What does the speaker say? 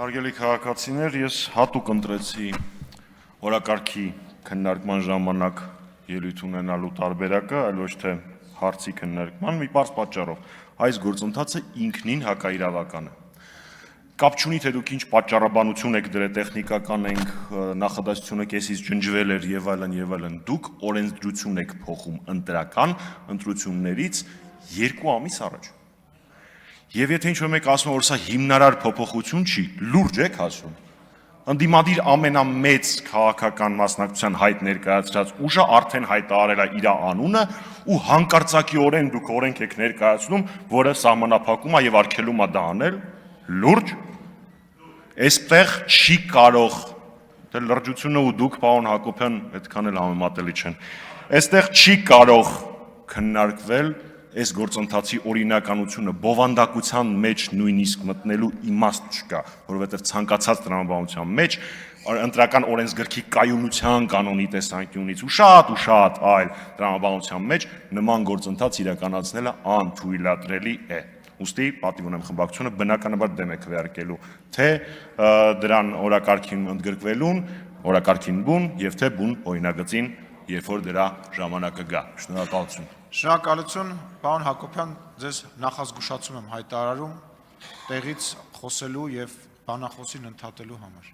Հարգելի քաղաքացիներ, ես հատուկ ընտրեցի օրակարգի քննարկման ժամանակ ելույթ ունենալու տարբերակը, այլ ոչ թե հարցի քննարկման, մի պարզ պատճառով։ Այս գործընթացը ինքնին հակաիրավական է։ Կապ չունի, թե դուք ինչ պատճառաբանություն եք դրել, տեխնիկական ենք, նախադասությունը կեսից ջնջվել էր եւ այլն, դուք օրենսդրություն եք փոխում ընտրական ընտրություններից 2 ամիս առաջ։ Եվ եթե ինչ-որ մեկ ասում է, որ սա հիմնարար փոփոխություն չի, լուրջ եք ասում։ Ընդդիմադիր ամենամեծ քաղաքական մասնակցության հայտ ներկայացրած ուժը արդեն հայտարարել է իր անունը ու հանկարծակիորեն դուք օրենք եք ներկայացնում, որը սահմանափակում է եւ արգելում է դա անել, լուրջ։ Այստեղ չի կարող, դե լրջությունը ու դուք, պարոն Հակոբյան, այդքան էլ համեմատելի չեն։ Այստեղ չի կարող քննարկվել այս գործընթացի օրինականությունը, բովանդակության մեջ նույնիսկ մտնելու իմաստ չկա, որովհետև ցանկացած տրամաբանության մեջ ընտրական օրենսգրքի կայունության կանոնի տեսանկյունից ու շատ այլ տրամաբանության մեջ նման գործընթաց իրականացնելը անթույլատրելի է։ Ուստի պատիվ ունեմ խմբակցությունը բնականաբար դեմ է քվեարկելու թե դրան օրակարգին ընդգրկվելուն, օրակարգին բուն եւ թե բուն օրինագծին, երբ որ դրա ժամանակը գա։ Շնորհակալություն։ Շնորհակալություն, պարոն Հակոբյան, ձեզ նախազգուշացում եմ հայտարարում տեղից խոսելու եւ բանախոսին ընդհատելու համար։